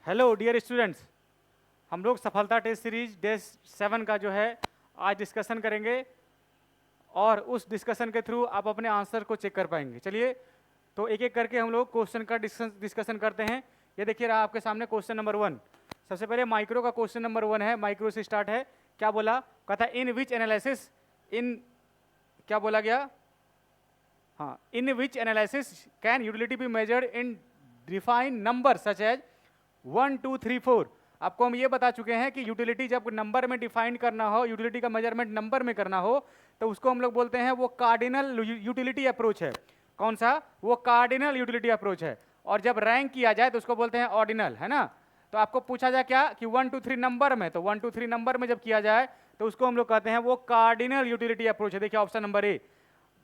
Hello dear students, हम लोग सफलता टेस्ट सीरीज डे 7 का जो है आज डिस्कशन करेंगे और उस डिस्कशन के थ्रू आप अपने आंसर को चेक कर पाएंगे। चलिए तो एक एक करके हम लोग क्वेश्चन का डिस्कशन करते हैं। ये देखिए रहा आपके सामने क्वेश्चन नंबर 1। सबसे पहले माइक्रो का क्वेश्चन नंबर 1 है, माइक्रो से स्टार्ट है। क्या बोला? कहता है इन विच एनालिसिस, इन क्या बोला गया? हाँ, in which analysis can utility be measured in define number such as 1 2 3 4। आपको हम ये बता चुके हैं कि यूटिलिटी जब नंबर में डिफाइन करना हो, यूटिलिटी का मेजरमेंट नंबर में करना हो, तो उसको हम लोग बोलते हैं वो कार्डिनल यूटिलिटी अप्रोच है। कौन सा? वो कार्डिनल यूटिलिटी अप्रोच है। और जब रैंक किया जाए तो उसको बोलते हैं ऑर्डिनल, है ना। तो आपको पूछा जाए क्या कि 1 2 3 नंबर में, तो 1 2 3 नंबर में जब किया जाए तो उसको हम लोग कहते हैं वो कार्डिनल यूटिलिटी अप्रोच है। देखिए ऑप्शन नंबर ए।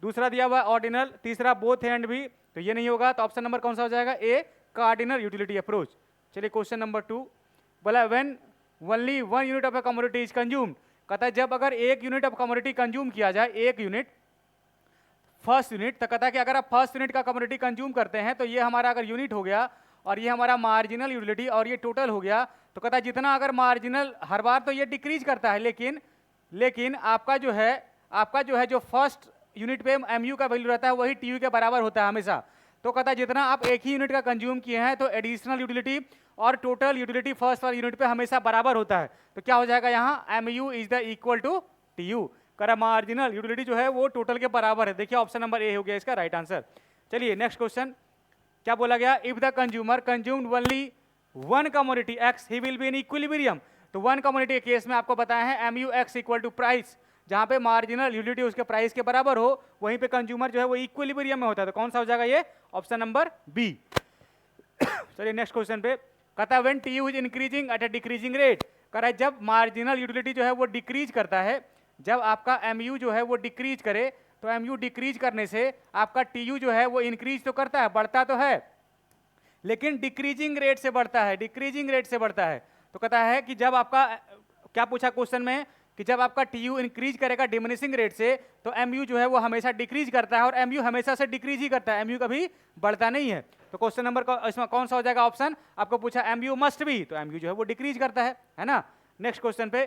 दूसरा दिया हुआ ऑर्डिनल, तीसरा बोथ एंड भी, तो ये नहीं होगा। तो ऑप्शन नंबर कौन सा हो जाएगा? ए, कार्डिनल यूटिलिटी अप्रोच। चलिए क्वेश्चन नंबर 2 बोला when only 1 unit of A commodity is consumed. कहता है जब अगर 1 यूनिट ऑफ कमोडिटी कंज्यूम किया जाए, 1 यूनिट, फर्स्ट यूनिट, तो कहता है कि अगर आप फर्स्ट यूनिट का कमोडिटी कंज्यूम करते हैं तो ये हमारा अगर यूनिट हो गया और ये हमारा मार्जिनल यूटिलिटी और ये टोटल हो गया। तो कहता है जितना अगर मार्जिनल, हर बार तो ये डिक्रीज करता है, लेकिन आपका जो है जो फर्स्ट यूनिट पे एमयू का वैल्यू रहता है वही टीयू के बराबर होता है हमेशा। तो कहता है जितना आप एक ही यूनिट का कंज्यूम किए हैं तो एडिशनल यूटिलिटी और टोटल यूटिलिटी फर्स्ट वाले यूनिट पे हमेशा बराबर होता है। तो क्या हो जाएगा यहाँ? MU is the equal to TU. करा मार्जिनल यूटिलिटी जो है वो टोटल के बराबर है। देखिए ऑप्शन नंबर ए हो गया इसका राइट आंसर। चलिए नेक्स्ट क्वेश्चन क्या बोला गया? If the consumer consumed only 1 commodity X he will be in equilibrium. तो 1 कमोडिटी के केस में आपको बताया है MU X equal to price, जहां पे मार्जिनल यूटिलिटी उसके प्राइस के बराबर हो, वहीं पे कंज्यूमर जो है वो इक्विलिब्रियम में होता है। तो कौन सा हो जाएगा ये? Option number B. चलिए नेक्स्ट क्वेश्चन पे कहता है when TU is increasing at a decreasing rate. कह रहा है जब मार्जिनल यूटिलिटी जो है वो डिक्रीज करता है, जब आपका एमयू जो है वो डिक्रीज करे, तो एमयू डिक्रीज करने से आपका टीयू जो है वो इंक्रीज तो करता है, बढ़ता तो है, लेकिन डिक्रीजिंग रेट से बढ़ता है, डिक्रीजिंग रेट से बढ़ता है। तो कहता है कि जब आपका, क्या पूछा क्वेश्चन में, कि जब आपका टीयू इंक्रीज करेगा डिमिनिशिंग रेट से तो एमयू जो है वो हमेशा डिक्रीज करता है, और एमयू हमेशा से डिक्रीज ही करता है, एमयू कभी बढ़ता नहीं है। तो क्वेश्चन नंबर का इसमें कौन सा हो जाएगा ऑप्शन? आपको पूछा एमयू मस्ट बी, तो एमयू जो है वो डिक्रीज करता है ना। नेक्स्ट क्वेश्चन पे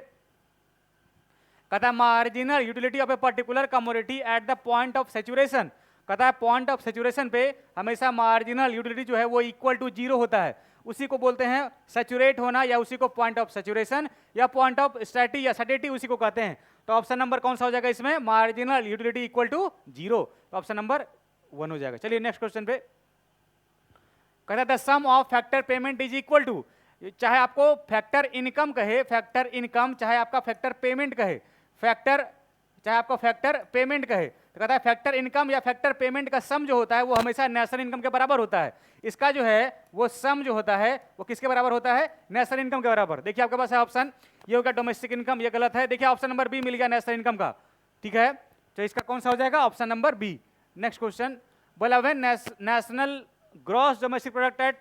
कहता है marginal utility of a particular commodity at the point of saturation. कहता है पॉइंट ऑफ सैचुरेशन पे हमेशा मार्जिनल यूटिलिटी जो है वो इक्वल टू 0 होता है, उसी को बोलते हैं सैचुरेट होना, या उसी को पॉइंट ऑफ सैचुरेशन या पॉइंट ऑफ स्टैटी या सैटिटी उसी को कहते हैं। तो ऑप्शन नंबर कौन सा हो जाएगा इसमें? Marginal utility equal to 0। तो ऑप्शन नंबर 1 हो जाएगा। चलिए नेक्स्ट क्वेश्चन पे कहता है the sum of factor payment is equal to, चाहे आपको फैक्टर इनकम कहे, फैक्टर इनकम, चाहे आपका फैक्टर पेमेंट कहे, फैक्टर चाहे आपको फैक्टर पेमेंट कहे, तो कहता है फैक्टर इनकम या फैक्टर पेमेंट का सम जो होता है वो हमेशा नेशनल इनकम के बराबर होता है। इसका जो है वो सम जो होता है वो किसके बराबर होता है? नेशनल इनकम के बराबर। देखिए आपके पास है ऑप्शन, ये होगा डोमेस्टिक इनकम, ये गलत है। देखिए ऑप्शन नंबर बी मिल गया नेशनल इनकम का, ठीक है। तो इसका कौन सा हो जाएगा? Option number b. Next question बोला when national gross domestic product at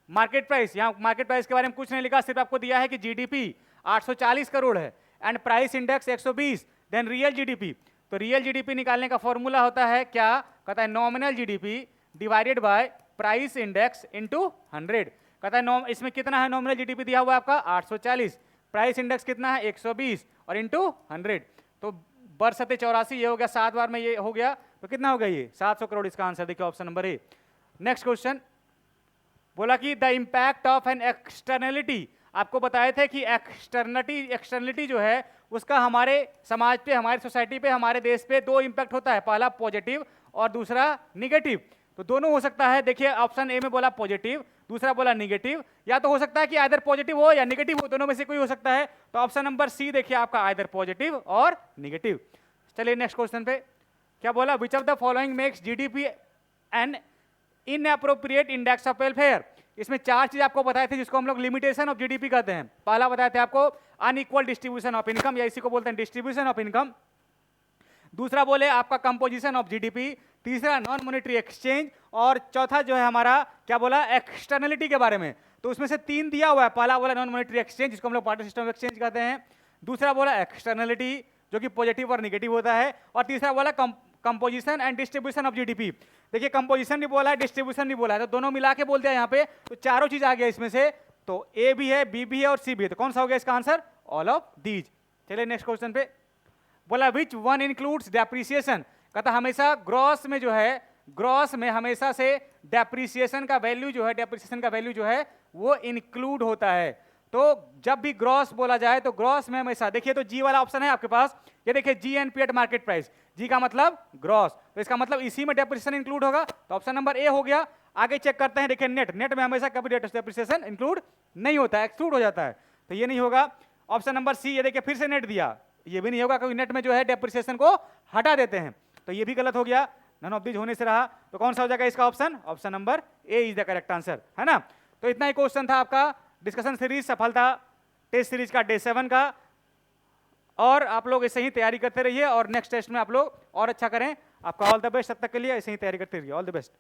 market price, यहाँ मार्केट प्राइस के बारे में कुछ नहीं लिखा, सिर्फ आपको दिया है कि जीडीपी 840 करोड़ है and price index 120, then real GDP. तो रियल जीडीपी निकालने का फॉर्मूला होता है क्या? कहता है nominal GDP divided by price index into 100। कहता है इसमें कितना है? नॉमिनल जीडीपी दिया हुआ है आपका 840, प्राइस इंडेक्स कितना है? 120 और इनटू 100। तो बरसते 84, ये हो गया 7 बार में, ये हो गया तो कितना हो गया? ये 700 करोड़ इसका आंसर। देखिए option number A. Next question बोला कि the impact of an externality. आपको बताए थे कि एक्सटर्नलिटी जो है उसका हमारे समाज पे, हमारी सोसाइटी पे, हमारे देश पे 2 इम्पैक्ट होता है, पहला पॉजिटिव और दूसरा निगेटिव। तो दोनों हो सकता है। देखिए ऑप्शन ए में बोला पॉजिटिव, दूसरा बोला निगेटिव, या तो हो सकता है कि आइदर पॉजिटिव हो या निगेटिव हो, दोनों में से कोई हो सकता है। तो ऑप्शन नंबर सी देखिए आपका आइदर पॉजिटिव और निगेटिव। चलिए नेक्स्ट क्वेश्चन पे क्या बोला? Which of the following makes GDP an inappropriate index of welfare. इसमें 4 चीज आपको बताए थे जिसको हम लोग लिमिटेशन ऑफ जीडीपी कहते हैं। पहला बताए थे आपको अनइक्वल डिस्ट्रीब्यूशन ऑफ इनकम, या इसी को बोलते हैं डिस्ट्रीब्यूशन ऑफ इनकम। दूसरा बोले आपका कंपोजिशन ऑफ जीडीपी, तीसरा नॉन मॉनेटरी एक्सचेंज, और चौथा जो है हमारा क्या बोला? एक्सटर्नलिटी के बारे में। तो उसमें से 3 दिया हुआ है। पहला बोला नॉन मॉनेटरी एक्सचेंज, जिसको हम लोग पार्टी सिस्टम एक्सचेंज कहते हैं, दूसरा बोला एक्सटर्नलिटी जो कि पॉजिटिव और निगेटिव होता है, और तीसरा बोला composition and distribution of GDP. देखिए कंपोजिशन भी बोला है, डिस्ट्रीब्यूशन भी बोला है, तो दोनों मिला के बोल दिया यहाँ पे, तो चारों चीज आ गया इसमें से। तो ए भी है, बी भी है और सी भी है, तो कौन सा हो गया इसका आंसर? All of these. चलिए नेक्स्ट क्वेश्चन पे बोला विच वन इंक्लूड्स डेप्रिसिएशन। कहता हमेशा ग्रॉस में जो है, ग्रॉस में हमेशा से डेप्रिसिएशन का वैल्यू जो है, डेप्रिसिएशन का वैल्यू जो है वो इंक्लूड होता है। तो जब भी ग्रॉस बोला जाए तो ग्रॉस में हमेशा, देखिए तो जी वाला ऑप्शन है आपके पास, ये देखिए जीएनपी एट मार्केट प्राइस, जी का मतलब ग्रॉस, तो इसका मतलब इसी में डेप्रिसिएशन इंक्लूड होगा, तो ऑप्शन नंबर ए हो गया। आगे चेक करते हैं, देखिए नेट, नेट में हमेशा कभी डेप्रिसिएशन इंक्लूड नहीं होता है, एक्सक्लूड हो जाता है, तो ये नहीं होगा। ऑप्शन नंबर सी, ये देखिए फिर से नेट दिया, ये भी नहीं होगा क्योंकि नेट में जो है डेप्रिसिएशन को हटा देते हैं, तो ये भी गलत हो गया, नन ऑफ दीज होने से रहा, तो कौन सा हो जाएगा इसका option? Option number A is the correct answer, है ना। तो इतना ही क्वेश्चन था आपका डिस्कशन सीरीज सफलता टेस्ट सीरीज का डे 7 का, और आप लोग ऐसे ही तैयारी करते रहिए और नेक्स्ट टेस्ट में आप लोग और अच्छा करें। आपका ऑल द बेस्ट, तब तक के लिए ऐसे ही तैयारी करते रहिए, ऑल द बेस्ट।